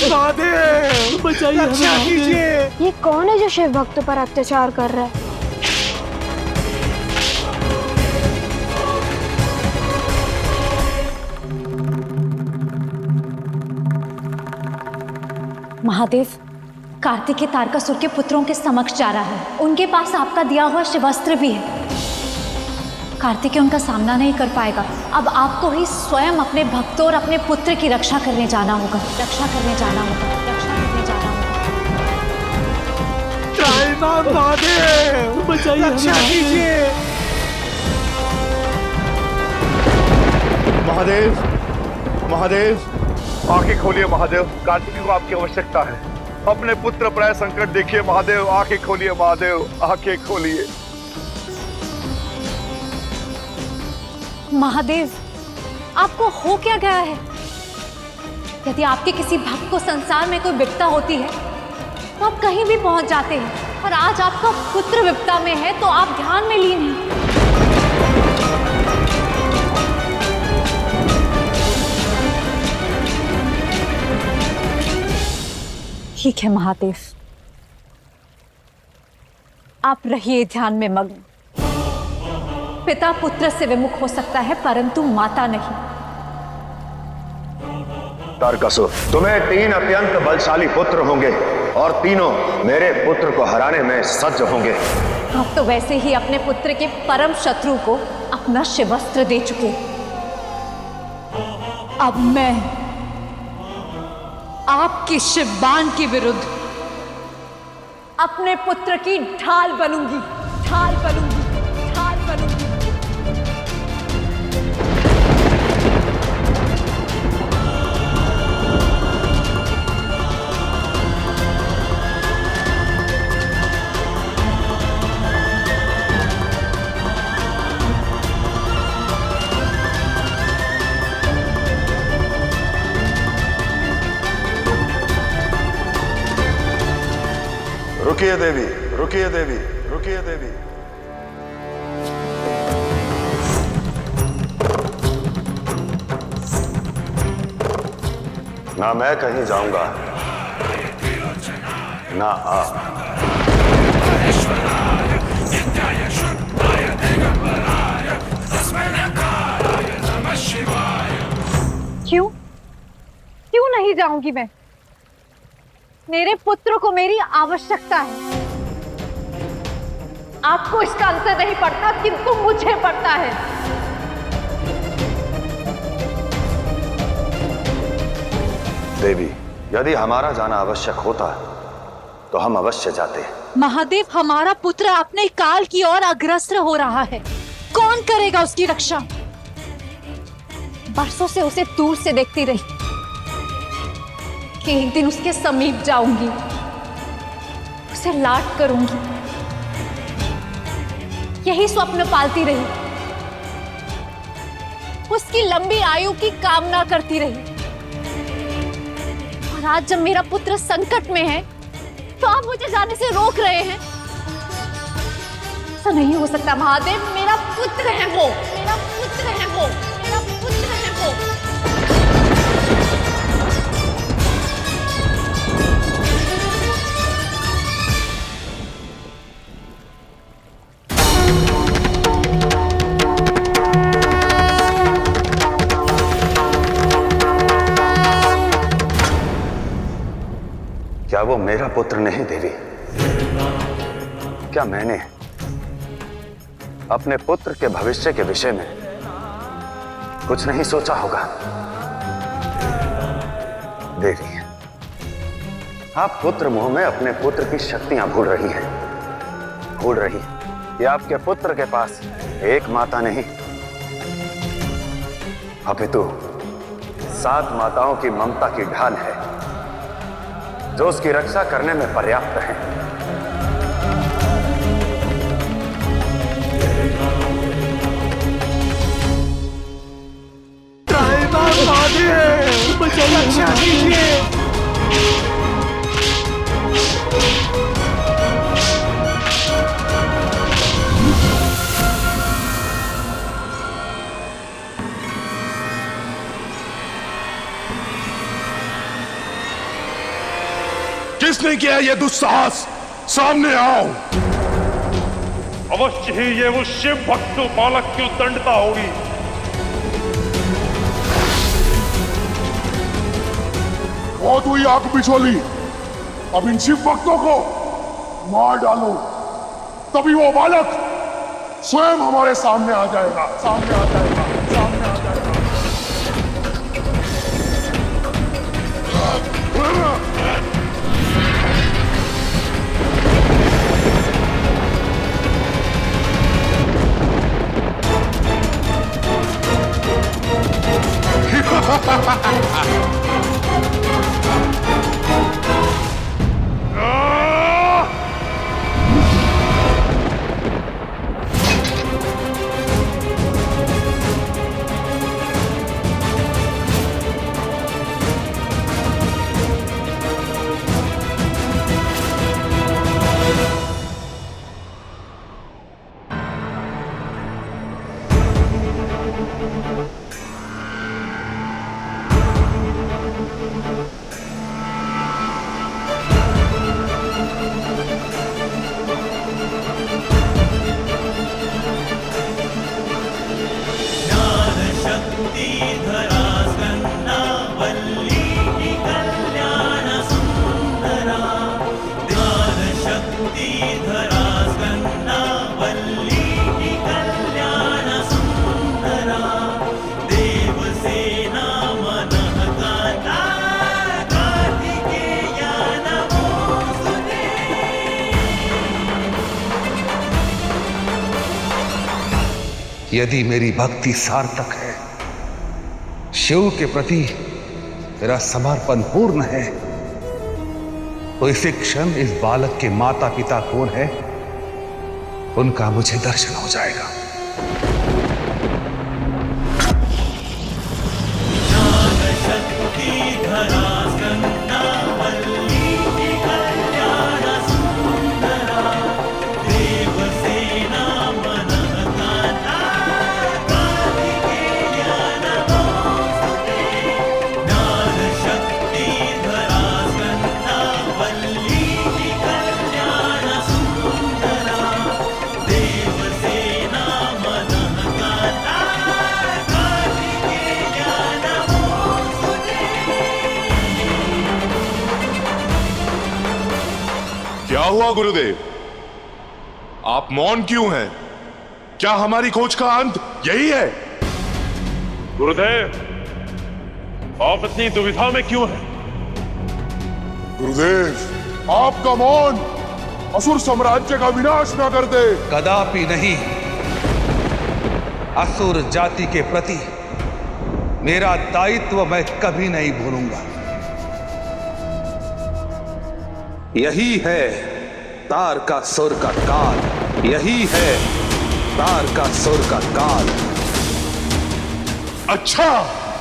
महादेव बचाइए हमें रक्षा महादेव। कीजिए। ये कौन है जो शिव भक्त पर अत्याचार कर रहा है? महादेव, कार्तिकेय तारकासुर के पुत्रों के समक्ष जा रहा है। उनके पास आपका दिया हुआ शिवास्त्र भी है। कार्तिकेय उनका सामना नहीं कर पाएगा। अब आपको ही स्वयं अपने भक्तों और अपने पुत्र की रक्षा करने जाना होगा। रक्षा करने जाना होगा। रक्षा करने जाना होगा। त्राहिमाम महादेव बचाइए हमें रक्षा महादेव। कीजिए। महादेव, महादेव, आंखें खोलिए महादेव। कार्तिकेय को आपकी आवश्यकता है। अपने पुत्र प्राय संकट देखिए महादेव। आंखें खोलिए महादेव, आंखें खोलिए। महादेव, आपको हो क्या गया है? यदि आपके किसी भक्त को संसार में कोई विपदा होती है तो आप कहीं भी पहुंच जाते हैं, और आज आपका पुत्र विपदा में है तो आप ध्यान में लीन हैं। ठीक है महादेव, आप रहिए ध्यान में मग्न। पिता पुत्र से विमुख हो सकता है परंतु माता नहीं। तारकासुर, तुम्हें 3 अत्यंत बलशाली पुत्र होंगे और तीनों मेरे पुत्र को हराने में सज्ज होंगे। आप तो वैसे ही अपने पुत्र के परम शत्रु को अपना शिवस्त्र दे चुके। अब मैं आपके शिवबाण के विरुद्ध अपने पुत्र की ढाल बनूंगी। ढाल बनूंगी। ढाल बनूंगी। रुकिए देवी, रुकिए देवी, रुकिए देवी। ना मैं कहीं जाऊंगा, ना आप। क्यों? क्यों नहीं जाऊंगी मैं? मेरे पुत्र को मेरी आवश्यकता है। आपको इसका अंतर नहीं पड़ता किंतु मुझे पड़ता है। देवी, यदि हमारा जाना आवश्यक होता तो हम अवश्य जाते। महादेव, हमारा पुत्र अपने काल की ओर अग्रसर हो रहा है। कौन करेगा उसकी रक्षा? बरसों से उसे दूर से देखती रही कि एक दिन उसके समीप जाऊंगी, उसे लाड करूंगी। यही स्वप्न पालती रही, उसकी लंबी आयु की कामना करती रही। और आज जब मेरा पुत्र संकट में है तो आप मुझे जाने से रोक रहे हैं। ऐसा नहीं हो सकता महादेव। मेरा पुत्र है वो, मेरा पुत्र है वो, मेरा पुत्र है वो। क्या वो मेरा पुत्र नहीं देवी? क्या मैंने अपने पुत्र के भविष्य के विषय में कुछ नहीं सोचा होगा? देवी, आप पुत्र मोह में अपने पुत्र की शक्तियां भूल रही हैं। भूल रही कि आपके पुत्र के पास एक माता नहीं अपितु 7 माताओं की ममता की ढाल है जो उसकी रक्षा करने में पर्याप्त है। त्राहिमाम महादेव रक्षा कीजिए। किसने किया ये दुस्साहस? सामने आओ। अवश्य ही ये उस शिव भक्त बालक की उद्दंडता होगी। बहुत हुई आंख बिछोली, अब इन शिव भक्तों को मार डालो, तभी वो बालक स्वयं हमारे सामने आ जाएगा, सामने आ जाएगा, सामने आ जाएगा। यदि मेरी भक्ति सार्थक है, शिव के प्रति मेरा समर्पण पूर्ण है, तो इसी क्षण इस बालक के माता पिता कौन है उनका मुझे दर्शन हो जाएगा। क्या हुआ गुरुदेव? आप मौन क्यों हैं? क्या हमारी खोज का अंत यही है? गुरुदेव, आप इतनी दुविधा में क्यों हैं? गुरुदेव, आपका मौन असुर साम्राज्य का विनाश न कर दे। कदापि नहीं। असुर जाति के प्रति मेरा दायित्व मैं कभी नहीं भूलूंगा। यही है तारकासुर का काल, यही है तारकासुर का काल। अच्छा,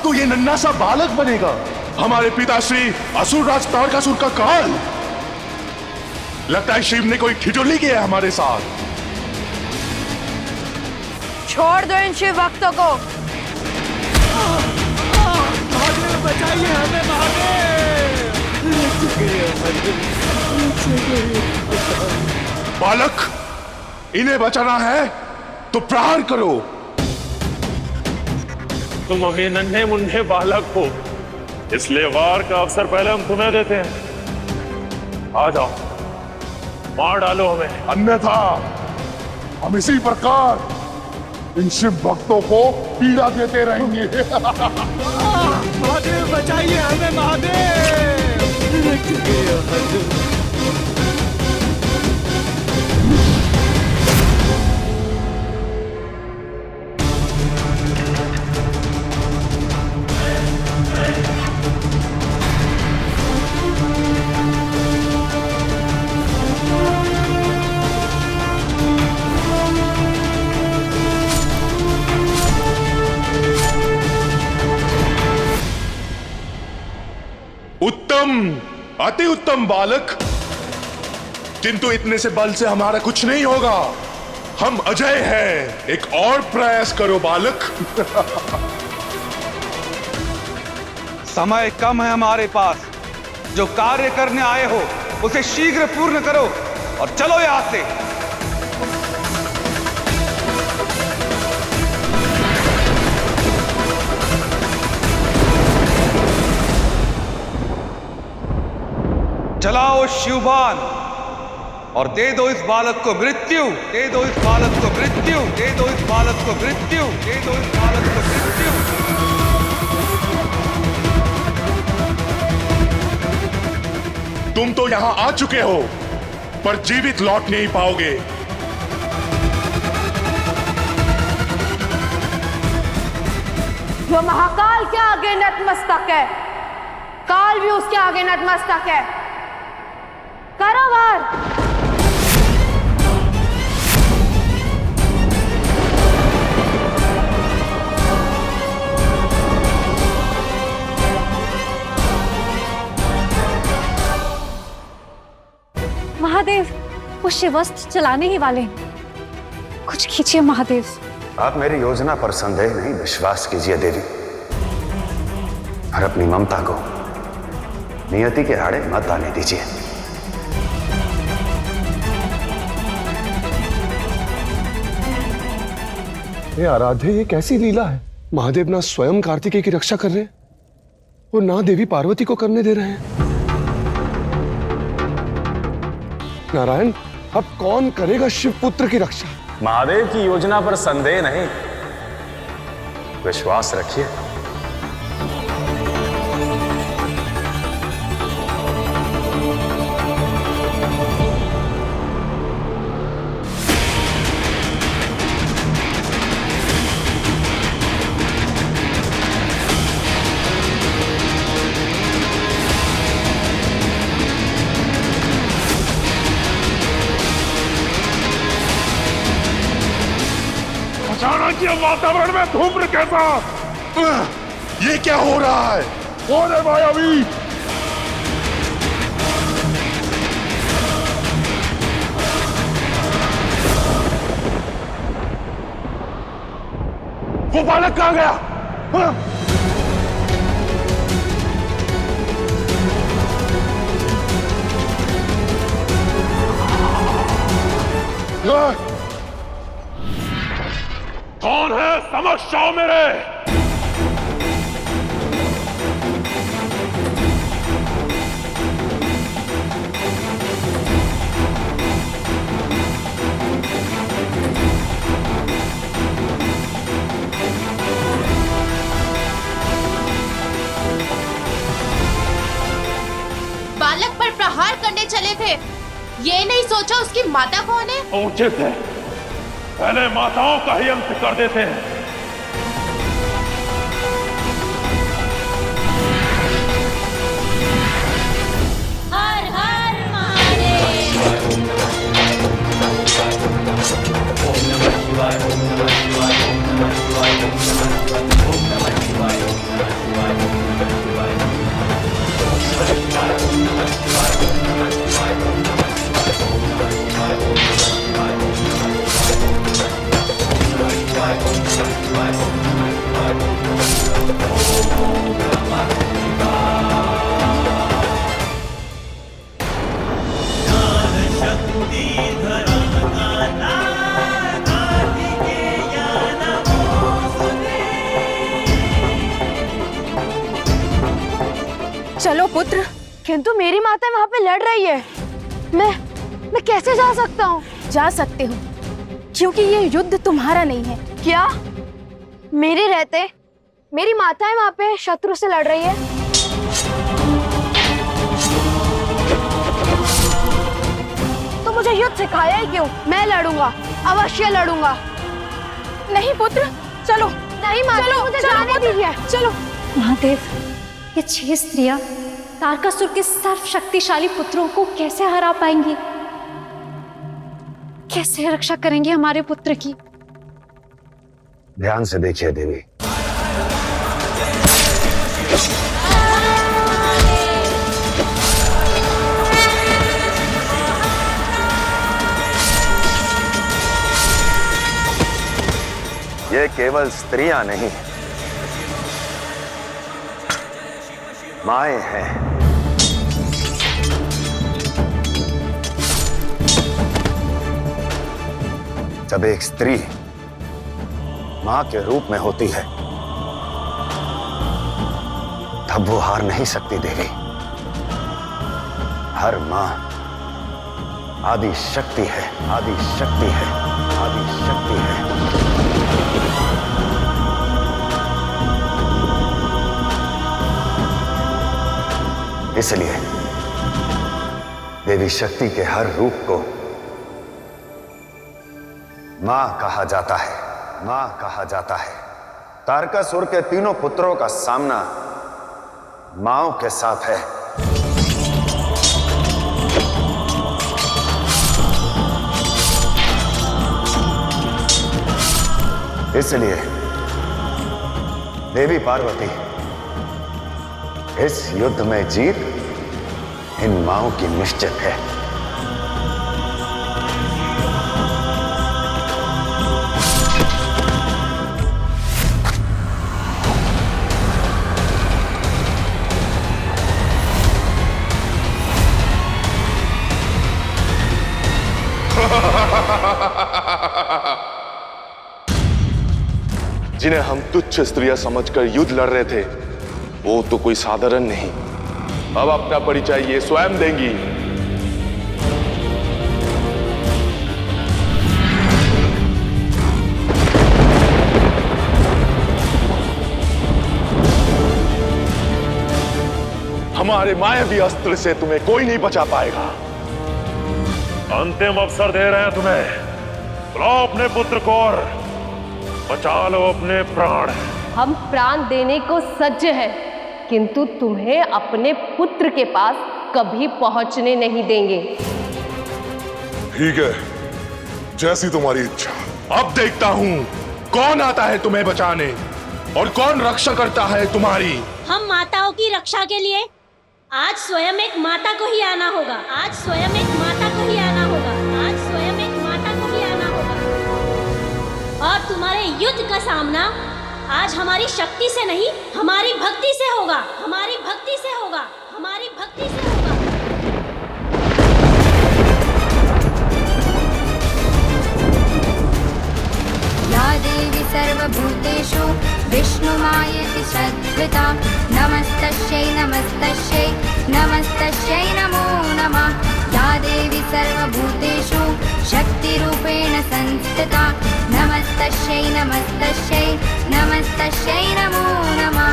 तो ये नन्हा सा बालक बनेगा हमारे पिताश्री असुर राज तारकासुर का काल? लगता है शिव ने कोई ठिठुली किया है हमारे साथ। छोड़ दो इन शिव भक्तों को। महादेव बचाइए हमें, महादेव। बालक, इन्हें बचाना है तो प्रहार करो। तुम अभी नन्हे मुन्ने बालक हो, इसलिए वार का अवसर पहले हम तुम्हें देते हैं। आ जाओ, मार डालो हमें। अन्यथा हम इसी प्रकार इन शिव भक्तों को पीड़ा देते रहेंगे। महादेव बचाइए हमें, महादेव। उत्तम, अति उत्तम बालक, किंतु इतने से बल से हमारा कुछ नहीं होगा। हम अजय हैं। एक और प्रयास करो बालक। समय कम है हमारे पास। जो कार्य करने आए हो उसे शीघ्र पूर्ण करो और चलो यहां से। चलाओ शिवबान और दे दो इस बालक को मृत्यु, दे दो इस बालक को मृत्यु, दे दो इस बालक को मृत्यु, दे दो इस बालक को मृत्यु। तुम तो यहां आ चुके हो पर जीवित लौट नहीं पाओगे। जो महाकाल के आगे नतमस्तक है, काल भी उसके आगे नतमस्तक है। करो वार। महादेव, वो शिवस्त्र चलाने ही वाले हैं। कुछ खींचिए महादेव। आप मेरी योजना पर संदेह नहीं, विश्वास कीजिए देवी, और अपनी ममता को नियति के आड़े मत आने दीजिए। ये आराध्य, ये कैसी लीला है? महादेव ना स्वयं कार्तिकेय की रक्षा कर रहे हैं और ना देवी पार्वती को करने दे रहे हैं। नारायण, अब कौन करेगा शिवपुत्र की रक्षा? महादेव की योजना पर संदेह नहीं, विश्वास रखिए। अचानक ये वातावरण में धूम्र कैसा? ये क्या हो रहा है? कौन है मायावी? वो बालक कहां गया? कौन है? समझ आओ मेरे। बालक पर प्रहार करने चले थे, ये नहीं सोचा उसकी माता कौन है? उचित है, पहले माताओं का ही अंत कर देते हैं। हर हर महादेव। ओम नमः शिवाय, ओम नमः शिवाय, ओम नमः शिवाय, ओम नमः शिवाय, ओम नमः शिवाय, ओम नमः शिवाय, ओम नमः शिवाय, ओम नमः शिवाय, ओम नमः शिवाय, ओम नमः शिवाय, ओम नमः शिवाय, ओम नमः शिवाय, ओम नमः शिवाय, ओम चलो पुत्र। किंतु मेरी माता वहां पे लड़ रही है। मैं कैसे जा सकता हूँ? जा सकते हो, क्योंकि ये युद्ध तुम्हारा नहीं है। क्या? मेरे रहते मेरी माताएं वहां पे शत्रु से लड़ रही है? तो मुझे युद्ध सिखाया ही क्यों? मैं लड़ूंगा, अवश्य लड़ूंगा। नहीं पुत्र, चलो। नहीं माता, चलो, मुझे चलो जाने दीजिए। चलो। महादेव, ये 6 स्त्रियां तारकासुर के सर्वशक्तिशाली पुत्रों को कैसे हरा पाएंगी? कैसे रक्षा करेंगे हमारे पुत्र की? ध्यान से देखिए देवी, ये केवल स्त्रियां नहीं, माएं हैं। जब एक स्त्री मां के रूप में होती है तब वो हार नहीं सकती देवी। हर मां आदि शक्ति है, आदि शक्ति है, आदि शक्ति है। इसलिए देवी शक्ति के हर रूप को मां कहा जाता है, मां कहा जाता है। तारकासुर के तीनों पुत्रों का सामना मांओं के साथ है। इसलिए देवी पार्वती, इस युद्ध में जीत इन मांओं की निश्चित है। जिन्हें हम तुच्छ स्त्रियां समझकर युद्ध लड़ रहे थे वो तो कोई साधारण नहीं। अब अपना परिचय ये स्वयं देंगी। हमारे मायावी अस्त्र से तुम्हें कोई नहीं बचा पाएगा। अंतिम अवसर दे रहे हैं तुम्हें। बुलाओ अपने पुत्र को और बचा लो अपने प्राण। हम प्राण देने को सज्ज हैं, किंतु तुम्हें अपने पुत्र के पास कभी पहुंचने नहीं देंगे। ठीक है, जैसी तुम्हारी इच्छा। अब देखता हूं कौन आता है तुम्हें बचाने और कौन रक्षा करता है तुम्हारी। हम माताओं की रक्षा के लिए आज स्वयं एक माता को ही आना होगा। आज स्वयं एक माता को ही आना होगा। आज स्वयं एक माता को ही आना होगा। और तुम्हारे युद्ध का सामना आज हमारी शक्ति से नहीं, हमारी भक्ति से होगा। हमारी भक्ति से होगा। हमारी भक्ति से होगा। या देवी सर्वभूतेषु विष्णुमायेति सद्विता नमस्तस्यै नमस्तस्यै नमस्तस्यै नमो नमः। या देवी सर्वभूतेषु शक्तिरूपेण संस्थिता नमस्तस्यै नमस्तस्यै नमस्तस्यै नमो नमः।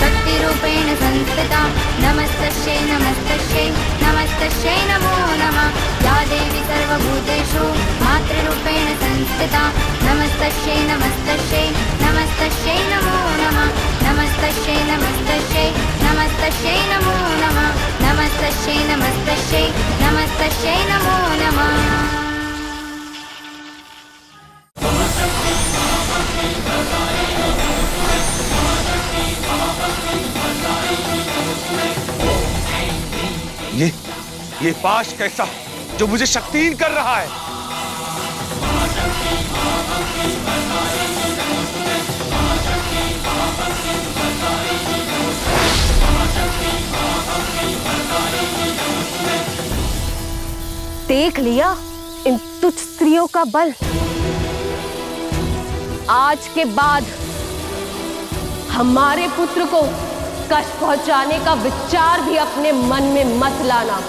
शक्तिरूपेण संस्थिता नमस्तस्यै नमस्तस्यै नमस्तस्यै नमो नमः। या देवी सर्वभूतेषु मातृरूपेण संस्थिता नमस्तस्यै नमस्तस्यै नमस्तस्यै नमो नमः। नमस्तस्यै नमस्तस्यै नमस्तस्यै नमो नमः। नमस्तस्यै नमस्तस्यै नमस्तस्यै नमो नमः। ये पाश कैसा जो मुझे शक्तिहीन कर रहा है। देख लिया इन तुच्छ स्त्रियों का बल। आज के बाद हमारे पुत्र को कष्ट पहुंचाने का विचार भी अपने मन में मत लाना।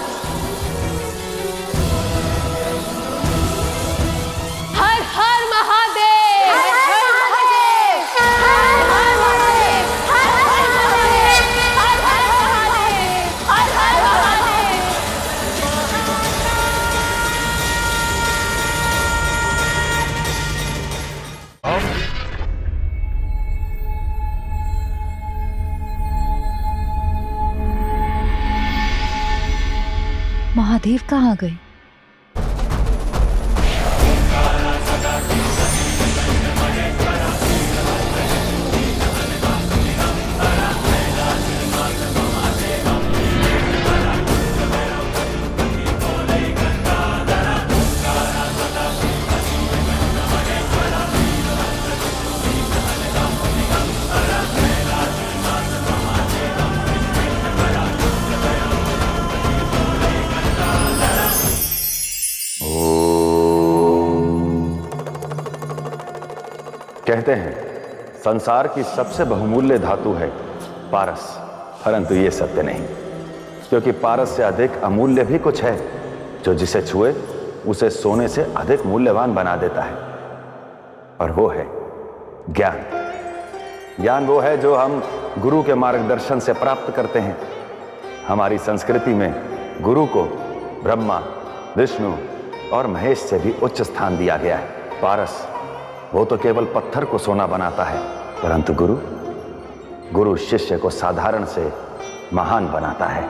हर हर महादेव, हर हर महादेव, हर हर महादेव, हर हर महादेव, हर हर महादेव, हर हर महादेव। महादेव कहाँ गए? कहते हैं संसार की सबसे बहुमूल्य धातु है पारस, परंतु ये सत्य नहीं, क्योंकि पारस से अधिक अमूल्य भी कुछ है जो जिसे छुए उसे सोने से अधिक मूल्यवान बना देता है, और वो है ज्ञान। ज्ञान वो है जो हम गुरु के मार्गदर्शन से प्राप्त करते हैं। हमारी संस्कृति में गुरु को ब्रह्मा, विष्णु और महेश से भी उच्च स्थान दिया गया है। पारस वो तो केवल पत्थर को सोना बनाता है, परंतु गुरु शिष्य को साधारण से महान बनाता है।